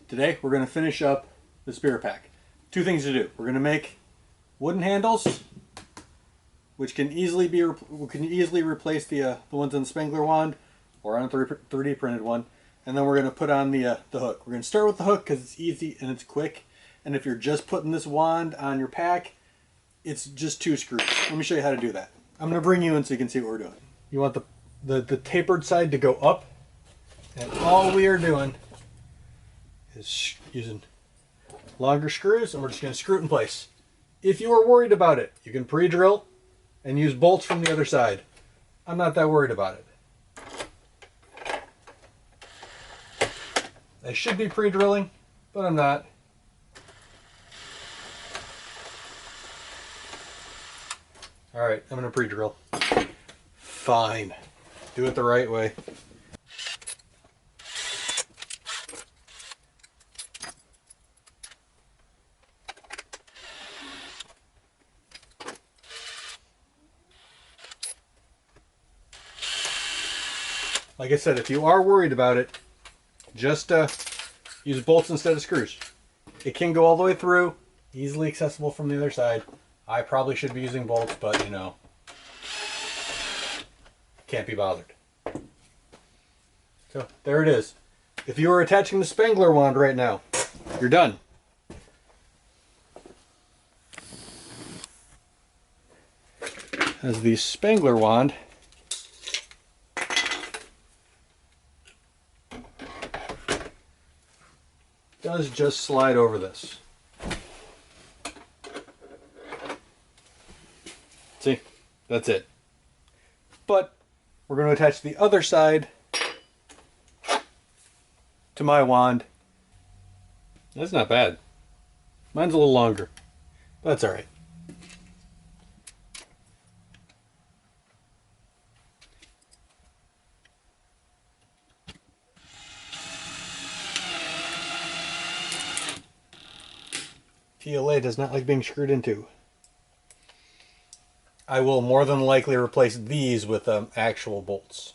Today we're going to finish up the SpiritPack. Two things to do. We're going to make wooden handles, which can easily replace the ones on the Spengler wand or on a 3D printed one. And then we're going to put on the hook. We're going to start with the hook because it's easy and it's quick. And if you're just putting this wand on your pack, it's just 2 screws. Let me show you how to do that. I'm going to bring you in so you can see what we're doing. You want the tapered side to go up, and all we are doing is using longer screws, and we're just going to screw it in place. If you are worried about it, you can pre-drill and use bolts from the other side. I'm not that worried about it. I should be pre-drilling, but I'm not. Alright, I'm going to pre-drill. Fine. Do it the right way. Like I said, if you are worried about it, just use bolts instead of screws. It can go all the way through, easily accessible from the other side. I probably should be using bolts, but you know, can't be bothered. So there it is. If you are attaching the Spengler wand right now, you're done. As the Spengler wand does just slide over this. See, that's it. But we're going to attach the other side to my wand. That's not bad. Mine's a little longer, but that's all right. TLA does not like being screwed into. I will more than likely replace these with actual bolts.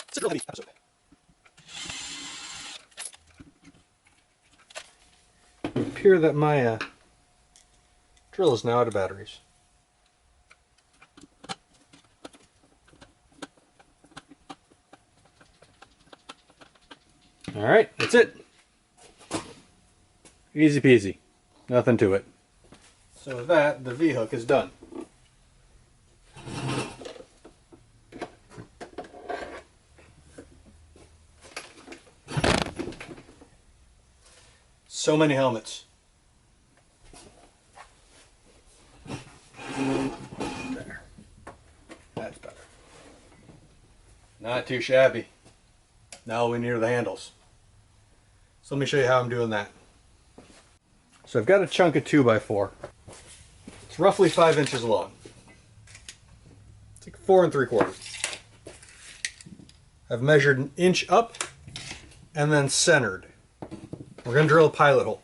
It's a real heavy episode. It would appear that my drill is now out of batteries. Alright, that's it. Easy peasy. Nothing to it. So with that, the V-hook is done. So many helmets. There. That's better. Not too shabby. Now we need the handles. So let me show you how I'm doing that. So I've got a chunk of 2x4. It's roughly 5 inches long. It's like 4 3/4. I've measured 1 inch up and then centered. We're going to drill a pilot hole.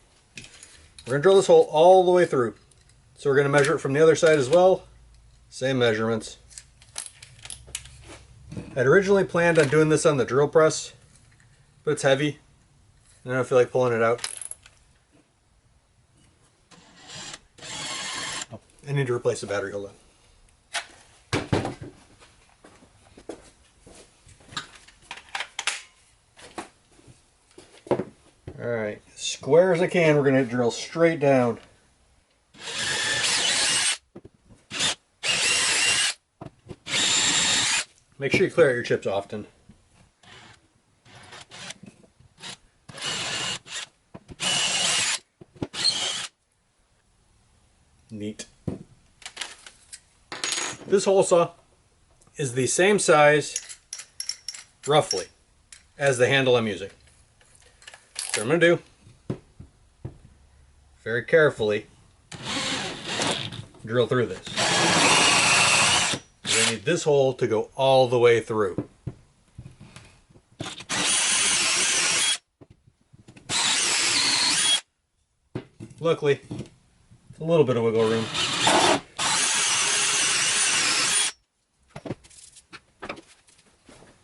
We're going to drill this hole all the way through. So we're going to measure it from the other side as well. Same measurements. I'd originally planned on doing this on the drill press, but it's heavy. I don't feel like pulling it out. Oh, I need to replace the battery. Hold on. Alright, square as I can, we're going to drill straight down. Make sure you clear out your chips often. Neat. This hole saw is the same size, roughly, as the handle I'm using. So what I'm going to do, very carefully, drill through this. You're going to need this hole to go all the way through. Luckily, a little bit of wiggle room.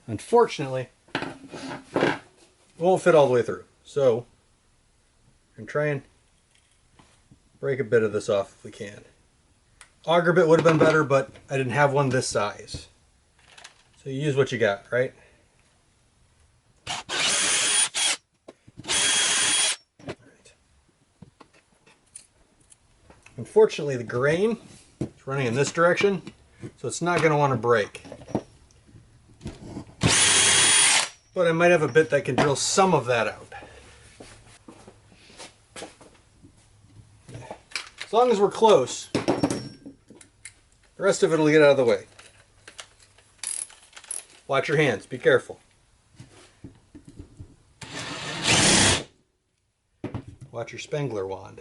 Unfortunately, it won't fit all the way through. So, I'm try and break a bit of this off if we can. Auger bit would have been better, but I didn't have one this size. So you use what you got, right? Alright. Unfortunately, the grain is running in this direction, so it's not going to want to break. But I might have a bit that can drill some of that out. As long as we're close, the rest of it will get out of the way. Watch your hands, be careful. Watch your Spengler wand.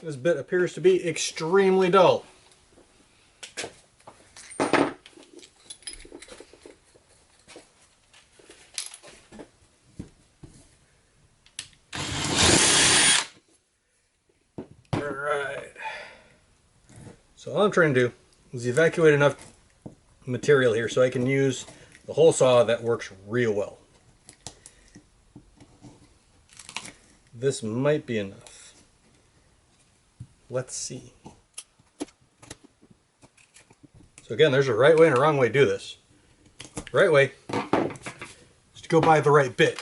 This bit appears to be extremely dull. So all I'm trying to do is evacuate enough material here so I can use the hole saw that works real well. This might be enough. Let's see. So again, there's a right way and a wrong way to do this. The right way is to go by the right bit.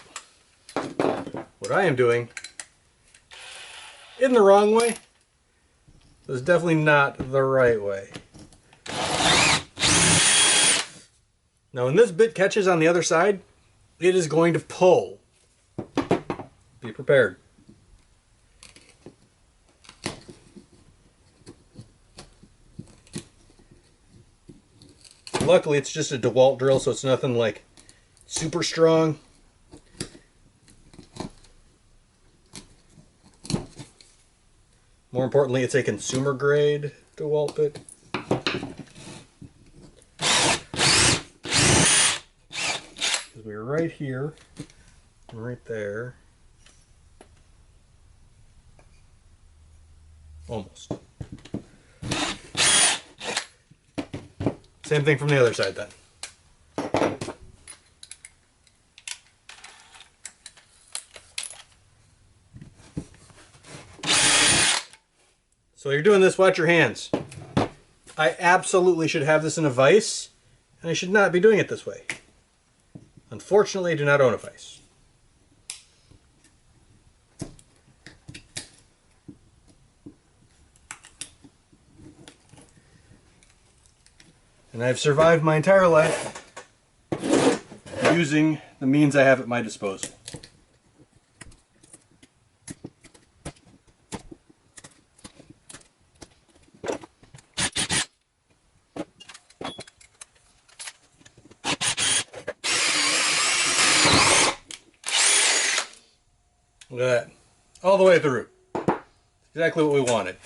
What I am doing in the wrong way is definitely not the right way. Now when this bit catches on the other side, it is going to pull. Be prepared. Luckily it's just a DeWalt drill, so it's nothing like super strong. More importantly, it's a consumer grade DeWalt bit. Because we're right here, and right there. Almost. Same thing from the other side then. So while you're doing this, watch your hands. I absolutely should have this in a vise, and I should not be doing it this way. Unfortunately, I do not own a vise. And I've survived my entire life using the means I have at my disposal. Look at that. All the way through. Exactly what we wanted.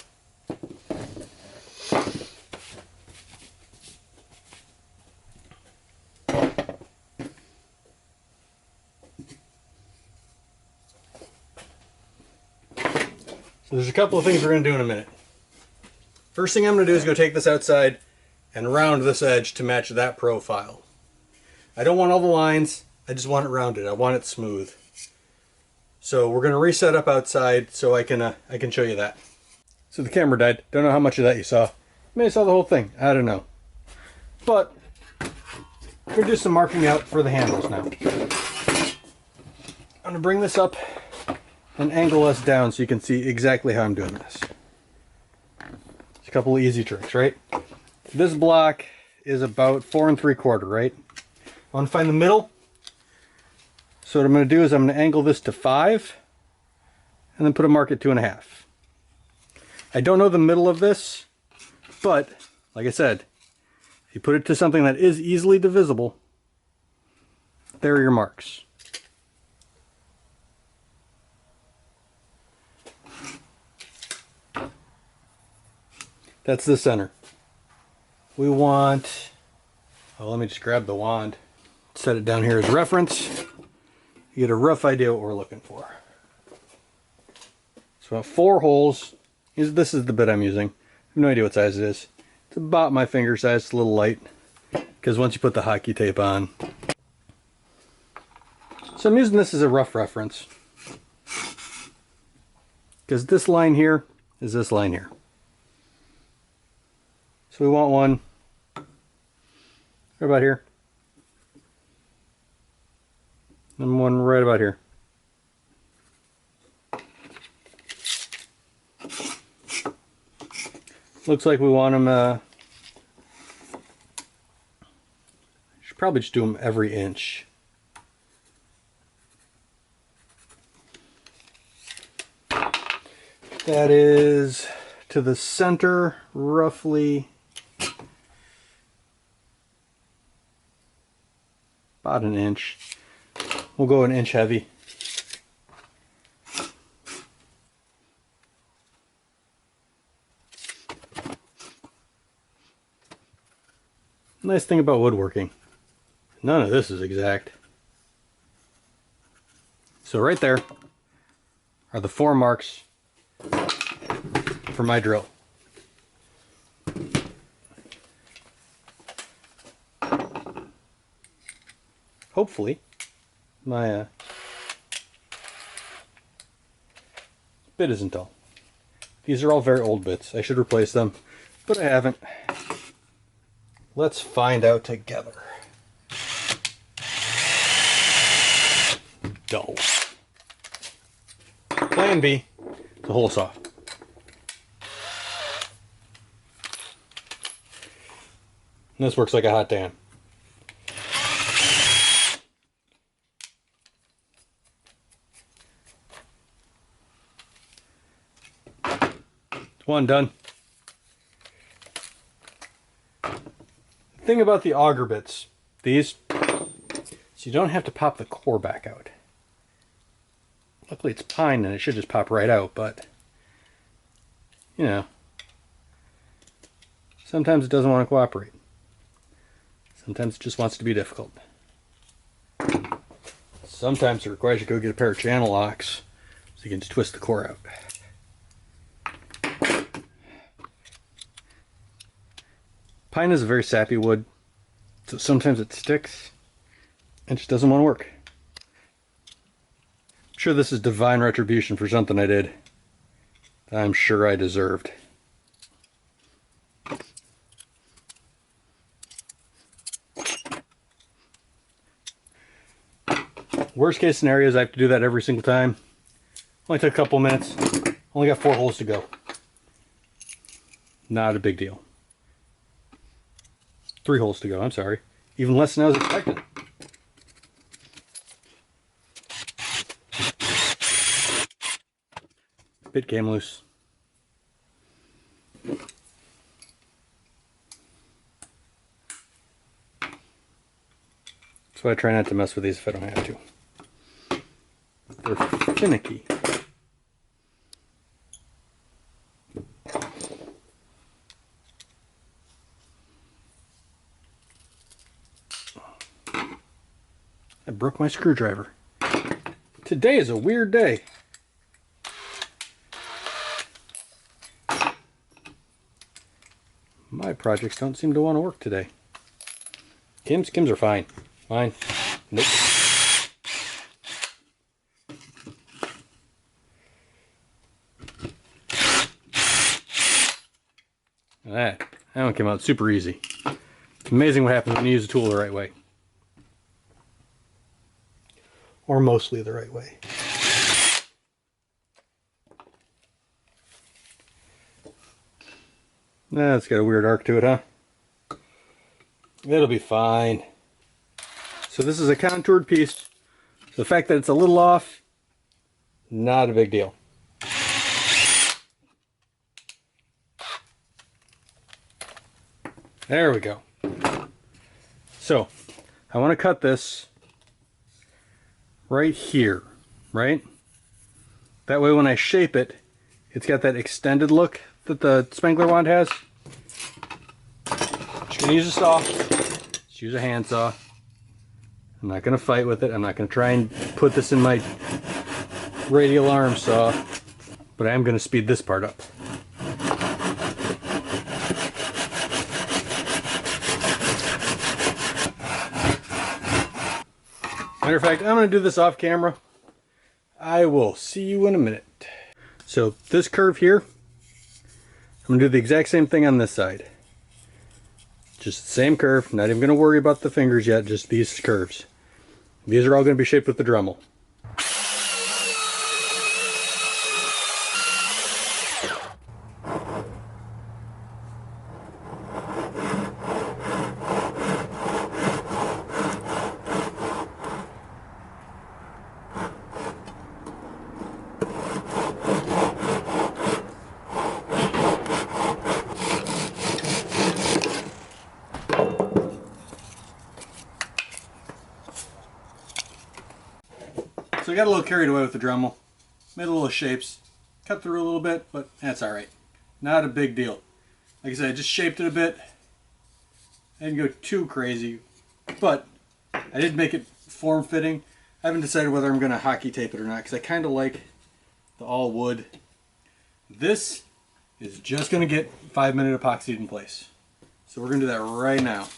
So there's a couple of things we're going to do in a minute. First thing I'm going to do is go take this outside and round this edge to match that profile. I don't want all the lines, I just want it rounded. I want it smooth. So we're going to reset up outside so I can show you that. So the camera died. Don't know how much of that you saw. Maybe you saw the whole thing. I don't know. But we're going to do some marking out for the handles now. I'm going to bring this up and angle us down so you can see exactly how I'm doing this. It's a couple of easy tricks, right? This block is about 4 3/4, right? I want to find the middle. So what I'm going to do is I'm going to angle this to 5 and then put a mark at 2.5. I don't know the middle of this, but like I said, if you put it to something that is easily divisible, there are your marks. That's the center. We want, oh, let me just grab the wand, set it down here as reference. You get a rough idea what we're looking for. So 4 holes. This is the bit I'm using. have no idea what size it is. It's about my finger size. It's a little light because once you put the hockey tape on. So I'm using this as a rough reference because this line here is this line here. So we want one right about here. And one right about here. Looks like we want them, should probably just do them every inch. That is to the center, roughly about an inch. We'll go an inch heavy. Nice thing about woodworking, none of this is exact. So right there are the 4 marks for my drill. Hopefully my bit isn't dull. These are all very old bits. I should replace them, but I haven't. Let's find out together. Dull. Plan B, the hole saw. And this works like a hot damn. One done. Thing about the auger bits, these, so you don't have to pop the core back out. Luckily it's pine and it should just pop right out, but you know, sometimes it doesn't want to cooperate. Sometimes it just wants to be difficult. Sometimes it requires you to go get a pair of channel locks so you can just twist the core out. Pine is a very sappy wood, so sometimes it sticks and just doesn't want to work. I'm sure this is divine retribution for something I did that I'm sure I deserved. Worst case scenario is I have to do that every single time. Only took a couple minutes. Only got 4 holes to go. Not a big deal. 3 holes to go, I'm sorry. Even less than I was expecting. Bit came loose. So I try not to mess with these if I don't have to. They're finicky. I broke my screwdriver. Today is a weird day. My projects don't seem to want to work today. Kim's are fine. Mine, nope. That one came out super easy. It's amazing what happens when you use a tool the right way. Or mostly the right way. It's got a weird arc to it, huh? It'll be fine. So this is a contoured piece. The fact that it's a little off, not a big deal. There we go. So, I want to cut this right here, right? That way when I shape it, it's got that extended look that the Spengler wand has. Just gonna use a saw. Just use a hand saw. I'm not gonna fight with it. I'm not gonna try and put this in my radial arm saw, but I am gonna speed this part up. Matter of fact, I'm going to do this off camera. I will see you in a minute. So this curve here, I'm going to do the exact same thing on this side. Just the same curve, not even going to worry about the fingers yet, just these curves. These are all going to be shaped with the Dremel. So I got a little carried away with the Dremel, made a little shapes, cut through a little bit, but that's alright. Not a big deal. Like I said, I just shaped it a bit. I didn't go too crazy, but I did make it form-fitting. I haven't decided whether I'm going to hockey tape it or not, because I kind of like the all wood. This is just going to get 5-minute epoxied in place. So we're going to do that right now.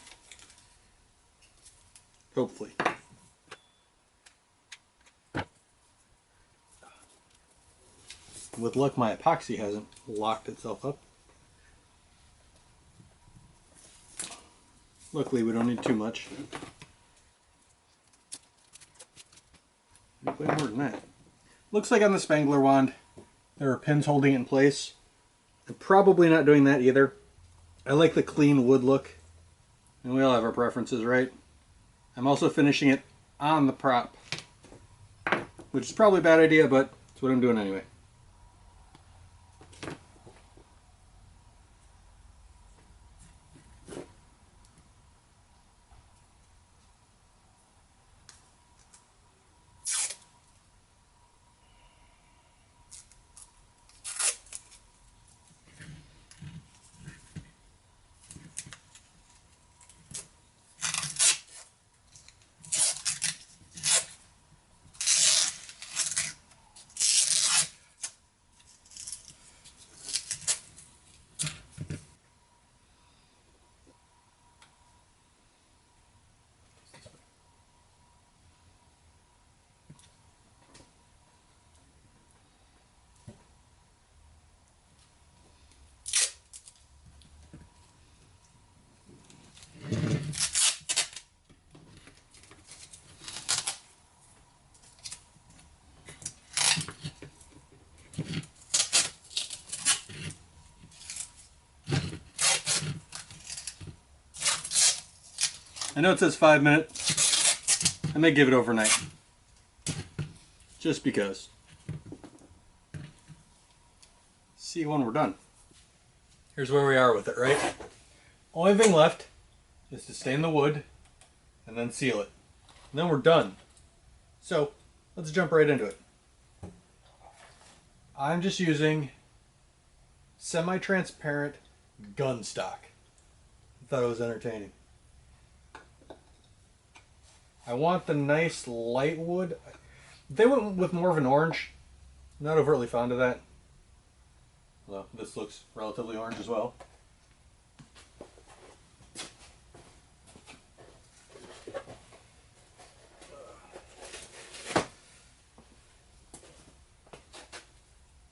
Hopefully. With luck, my epoxy hasn't locked itself up. Luckily, we don't need too much. Way more than that. Looks like on the Spangler wand, there are pins holding it in place. I'm probably not doing that either. I like the clean wood look, and we all have our preferences, right? I'm also finishing it on the prop, which is probably a bad idea, but it's what I'm doing anyway. I know it says 5 minutes. I may give it overnight. Just because. See you when we're done. Here's where we are with it, right? Only thing left is to stain the wood and then seal it. And then we're done. So, let's jump right into it. I'm just using semi-transparent gun stock. I thought it was entertaining. I want the nice light wood. They went with more of an orange. I'm not overtly fond of that. Well, this looks relatively orange as well.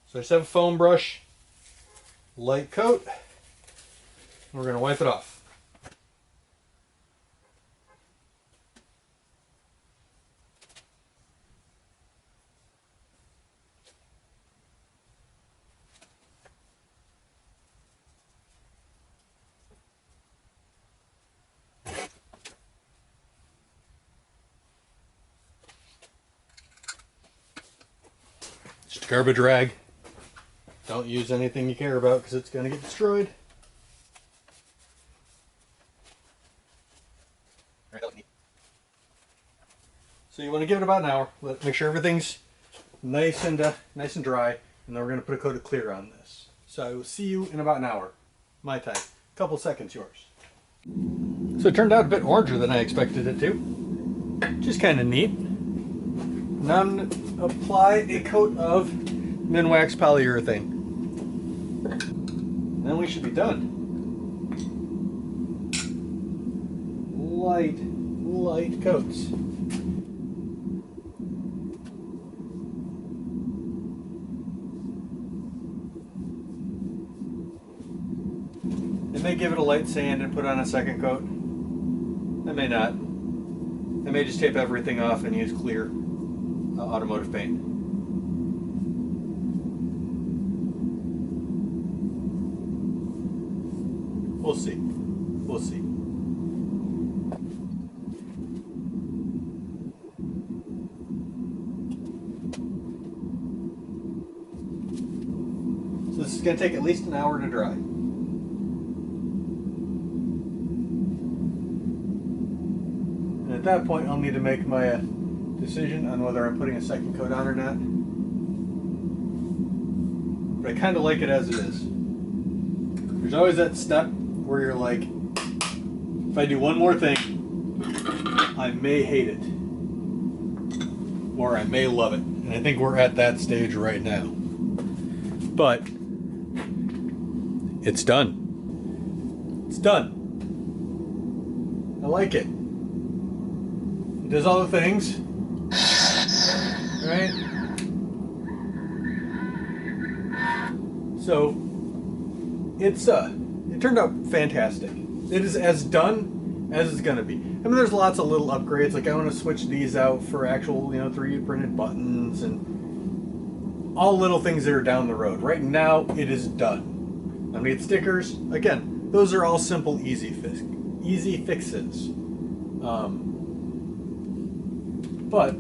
So I just have a foam brush, light coat, and we're going to wipe it off. Just a garbage rag. Don't use anything you care about because it's going to get destroyed. So you want to give it about an hour. Make sure everything's nice and dry, and then we're going to put a coat of clear on this. So I will see you in about an hour. My time. Couple seconds yours. So it turned out a bit oranger than I expected it to. Just kind of neat. Now I'm going to apply a coat of Minwax polyurethane. Then we should be done. Light coats. It may give it a light sand and put on a second coat. I may not. I may just tape everything off and use clear automotive paint. We'll see. We'll see. So this is going to take at least an hour to dry. And at that point, I'll need to make my decision on whether I'm putting a second coat on or not. But I kind of like it as it is. There's always that step where you're like, if I do one more thing, I may hate it. Or I may love it. And I think we're at that stage right now. But it's done. It's done. I like it. It does all the things. Right? So it turned out fantastic. It is as done as it's gonna be. I mean, there's lots of little upgrades. Like I want to switch these out for actual, 3D printed buttons and all little things that are down the road. Right now, it is done. I mean, stickers. Again, those are all simple, easy fixes. But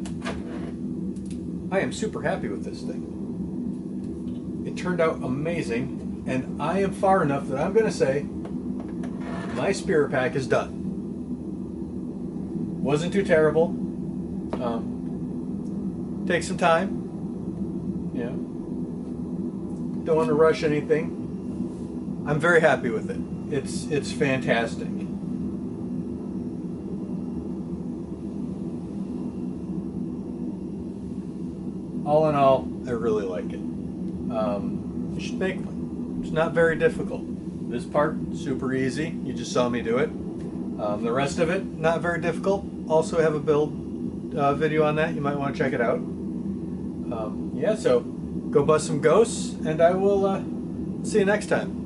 I am super happy with this thing. It turned out amazing, and I am far enough that I'm going to say my SpiritPack is done. Wasn't too terrible. Take some time. Don't want to rush anything. I'm very happy with it. It's fantastic. All in all, I really like it. You should make one. It's not very difficult. This part, super easy. You just saw me do it. The rest of it, not very difficult. Also have a build video on that. You might want to check it out. Yeah, so go bust some ghosts, and I will see you next time.